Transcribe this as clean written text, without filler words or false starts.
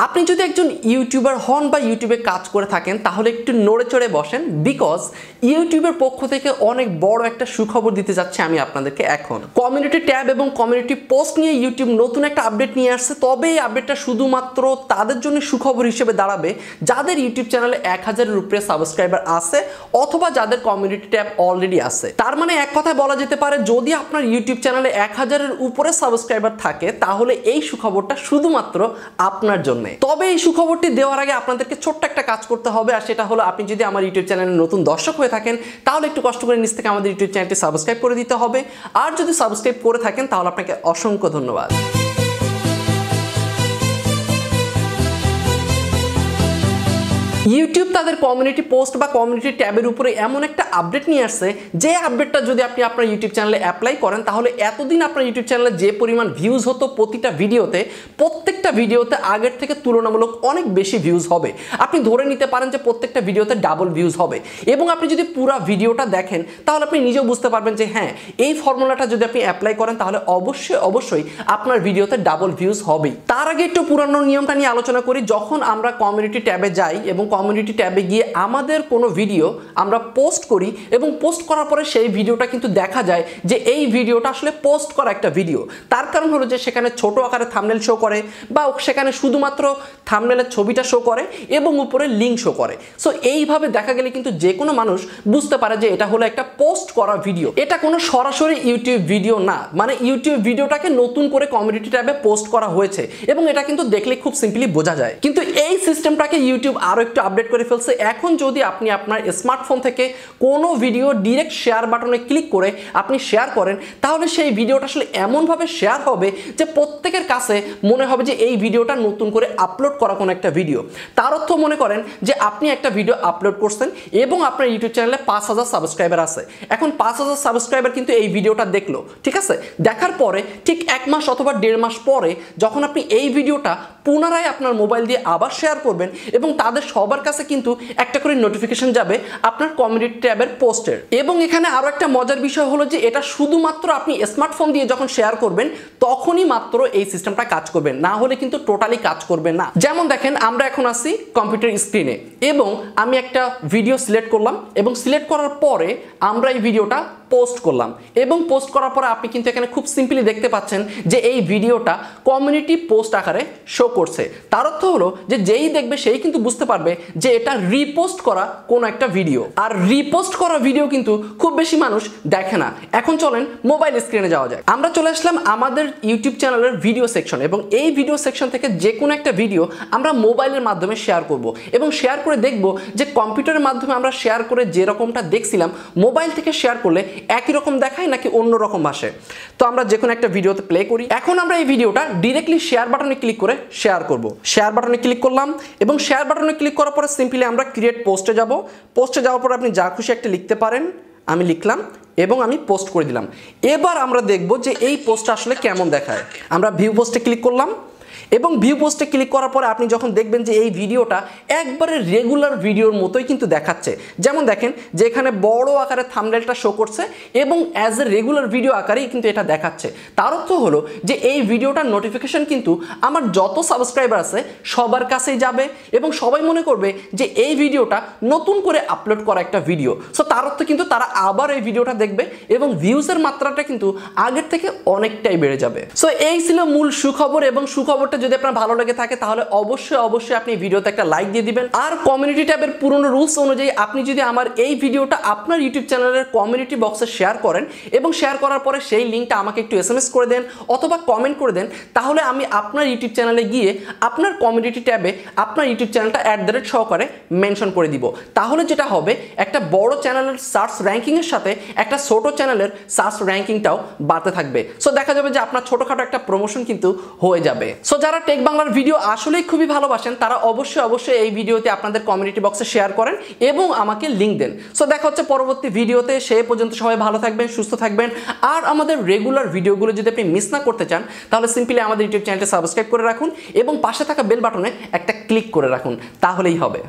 আপনি যদি একজন ইউটিউবার হন বা ইউটিউবে কাজ করে থাকেন তাহলে একটু নড়ে চড়ে বসেন, বিকজ ইউটিউবের পক্ষ থেকে অনেক বড় একটা সুখবর দিতে যাচ্ছে আমি আপনাদেরকে। এখন কমিউনিটি ট্যাব এবং কমিউনিটি পোস্ট নিয়ে ইউটিউব নতুন একটা আপডেট নিয়ে আসছে। তবে এই আপডেটটা শুধুমাত্র তাদের জন্য সুখবর হিসেবে দাঁড়াবে যাদের ইউটিউব চ্যানেলে 1000-এর উপরে সাবস্ক্রাইবার আছে অথবা যাদের কমিউনিটি ট্যাব অলরেডি আছে। তার মানে এক কথায় বলা যেতে পারে যদি আপনার ইউটিউব চ্যানেলে 1000-এর উপরে সাবস্ক্রাইবার থাকে তাহলে এই সুখবরটা শুধুমাত্র আপনার জন্য। তবে এই সুখবরটি দেওয়ার আগে আপনাদেরকে ছোট্ট একটা কাজ করতে হবে, আর সেটা হলো আপনি যদি আমার ইউটিউব চ্যানেলে নতুন দর্শক হয়ে থাকেন তাহলে একটু কষ্ট করে নিচ থেকে আমাদের ইউটিউব চ্যানেলটি সাবস্ক্রাইব করে দিতে হবে। আর যদি সাবস্ক্রাইব করে থাকেন তাহলে আপনাকে অসংখ্য ধন্যবাদ। ইউটিউব তাদের কমিউনিটি পোস্ট বা কমিউনিটি ট্যাবের উপরে এমন একটা আপডেট নিয়ে আসছে যে আপডেটটা যদি আপনি আপনার ইউটিউব চ্যানেলে অ্যাপ্লাই করেন তাহলে এতদিন আপনার ইউটিউব চ্যানেলে যে পরিমাণ ভিউজ হতো প্রতিটা ভিডিওতে, প্রত্যেকটা ভিডিওতে আগের থেকে তুলনামূলক অনেক বেশি ভিউজ হবে। আপনি ধরে নিতে পারেন যে প্রত্যেকটা ভিডিওতে ডাবল ভিউজ হবে। এবং আপনি যদি পুরো ভিডিওটা দেখেন তাহলে আপনি নিজেও বুঝতে পারবেন যে হ্যাঁ, এই ফর্মুলাটা যদি আপনি অ্যাপ্লাই করেন তাহলে অবশ্যই আপনার ভিডিওতে ডাবল ভিউজ হবেই। তার আগে একটু পুরানো নিয়মটা নিয়ে আলোচনা করি। যখন আমরা কমিউনিটি ট্যাবে যাই এবং কমিউনিটি ট্যাবে গিয়ে আমাদের কোনো ভিডিও আমরা পোস্ট করি এবং পোস্ট করার পরে সেই ভিডিওটা কিন্তু দেখা যায় যে এই ভিডিওটা আসলে পোস্ট করা একটা ভিডিও। তার কারণ হলো যে সেখানে ছোট আকারে থাম্বনেল শো করে বা সেখানে শুধুমাত্র থাম্বনেলের ছবিটা শো করে এবং উপরে লিঙ্ক শো করে। সো এইভাবে দেখা গেলে কিন্তু যে কোনো মানুষ বুঝতে পারে যে এটা হলো একটা পোস্ট করা ভিডিও, এটা কোনো সরাসরি ইউটিউব ভিডিও না। মানে ইউটিউব ভিডিওটাকে নতুন করে কমিউনিটি ট্যাবে পোস্ট করা হয়েছে এবং এটা কিন্তু দেখলে খুব সিম্পলি বোঝা যায়। কিন্তু এই সিস্টেমটাকে ইউটিউব আরো একটু আপডেট করে ফেলছে। এখন যদি আপনি আপনার স্মার্টফোন থেকে কোনো ভিডিও ডিরেক্ট শেয়ার বাটনে ক্লিক করে আপনি শেয়ার করেন তাহলে সেই ভিডিওটা আসলে এমনভাবে শেয়ার হবে যে প্রত্যেকের কাছে মনে হবে যে এই ভিডিওটা নতুন করে আপলোড করা কোনো একটা ভিডিও। তার অর্থ মনে করেন যে আপনি একটা ভিডিও আপলোড করছেন এবং আপনার ইউটিউব চ্যানেলে 5000 সাবস্ক্রাইবার আছে। এখন 5000 সাবস্ক্রাইবার কিন্তু এই ভিডিওটা দেখলো, ঠিক আছে? দেখার পরে ঠিক 1 মাস অথবা 1.5 মাস পরে যখন আপনি এই ভিডিওটা পুনরায় আপনার মোবাইল দিয়ে আবার শেয়ার করবেন এবং তাদের সবার কাছে কিন্তু একটা করে নোটিফিকেশন যাবে আপনার কমিউনিটি ট্যাবের পোস্টের। এবং এখানে আরো একটা মজার বিষয় হলো যে এটা শুধুমাত্র আপনি স্মার্টফোন দিয়ে যখন শেয়ার করবেন তখনই মাত্র এই সিস্টেমটা কাজ করবে, না হলে কিন্তু টোটালি কাজ করবে না। যেমন দেখেন আমরা এখন আছি কম্পিউটার স্ক্রিনে এবং আমি একটা ভিডিও সিলেক্ট করলাম এবং সিলেক্ট করার পরে আমরা এই ভিডিওটা পোস্ট করলাম এবং পোস্ট করার পরে আপনি কিন্তু এখানে খুব সিম্পলি দেখতে পাচ্ছেন যে এই ভিডিওটা কমিউনিটি পোস্ট আকারে শো করছে। তার অর্থ হলো যে যেই দেখবে সেই কিন্তু বুঝতে পারবে যে এটা রিপোস্ট করা কোন একটা ভিডিও। আর রিপোস্ট করা ভিডিও কিন্তু খুব বেশি মানুষ দেখে না। এখন চলেন মোবাইল স্ক্রিনে যাওয়া যায়। আমরা চলে আসলাম আমাদের ইউটিউব চ্যানেলের ভিডিও সেকশন এবং এই ভিডিও সেকশন থেকে যে কোনো একটা ভিডিও আমরা মোবাইলের মাধ্যমে শেয়ার করব এবং শেয়ার করে দেখব যে কম্পিউটারের মাধ্যমে আমরা শেয়ার করে যে রকমটা দেখছিলাম মোবাইল থেকে শেয়ার করলে একই রকম দেখায় নাকি অন্য রকম আসে। তো আমরা যে কোনো একটা ভিডিওতে প্লে করি। এখন আমরা এই ভিডিওটা ডিরেক্টলি শেয়ার বাটনে ক্লিক করে শেয়ার করব। শেয়ার বাটনে ক্লিক করলাম এবং শেয়ার বাটনে ক্লিক করার পরে সিম্পলি আমরা ক্রিয়েট পোস্টে যাব। পোস্টে যাওয়ার পর আপনি যা খুশি একটা লিখতে পারেন, আমি লিখলাম এবং আমি পোস্ট করে দিলাম। এবার আমরা দেখব যে এই পোস্টটা আসলে কেমন দেখায়। আমরা ভিউ পোস্টে ক্লিক করলাম এবং ভিউ পোস্টে ক্লিক করার পরে আপনি যখন দেখবেন যে এই ভিডিওটা একবারে রেগুলার ভিডিওর মতোই কিন্তু দেখাচ্ছে। যেমন দেখেন যে এখানে বড় আকারে থাম্বনেলটা শো করছে এবং অ্যাজ এ রেগুলার ভিডিও আকারেই কিন্তু এটা দেখাচ্ছে। তার অর্থ হলো যে এই ভিডিওটার নোটিফিকেশন কিন্তু আমার যত সাবস্ক্রাইবার আছে সবার কাছেই যাবে এবং সবাই মনে করবে যে এই ভিডিওটা নতুন করে আপলোড করা একটা ভিডিও। সো তার অর্থ কিন্তু তারা আবার এই ভিডিওটা দেখবে এবং ভিউজের মাত্রাটা কিন্তু আগের থেকে অনেকটাই বেড়ে যাবে। সো এই ছিল মূল সুখবর এবং সুখবরটা যদি আপনার ভালো লেগে থাকে তাহলে অবশ্যই আপনি ভিডিওতে একটা লাইক দিয়ে দিবেন। আর কমিউনিটি ট্যাবের পুরনো রুলস অনুযায়ী আপনি যদি আমার এই ভিডিওটা আপনার ইউটিউব চ্যানেলের কমিউনিটি বক্সে শেয়ার করেন এবং শেয়ার করার পরে সেই লিঙ্কটা আমাকে একটু SMS করে দেন অথবা কমেন্ট করে দেন তাহলে আমি আপনার ইউটিউব চ্যানেলে গিয়ে আপনার কমিউনিটি ট্যাবে আপনার ইউটিউব চ্যানেলটা @ সহকারে মেনশন করে দিব। তাহলে যেটা হবে একটা বড় চ্যানেলের সার্চ র্যাঙ্কিংয়ের সাথে একটা ছোট চ্যানেলের সার্চ র্যাঙ্কিংটাও বাড়তে থাকবে। সো দেখা যাবে যে আপনার ছোটখাটো একটা প্রমোশন কিন্তু হয়ে যাবে। সো যারা টেক বাংলার ভিডিও আসলেই খুবই ভালোবাসেন তারা অবশ্যই এই ভিডিওতে আপনাদের কমিউনিটি বক্সে শেয়ার করেন এবং আমাকে লিংক দেন। সো দেখা হচ্ছে পরবর্তী ভিডিওতে। সে পর্যন্ত সবাই ভালো থাকবেন, সুস্থ থাকবেন। আর আমাদের রেগুলার ভিডিওগুলো যদি আপনি মিস না করতে চান তাহলে সিম্পলি আমাদের ইউটিউব চ্যানেলটি সাবস্ক্রাইব করে রাখুন এবং পাশে থাকা বেল বাটনে একটা ক্লিক করে রাখুন, তাহলেই হবে।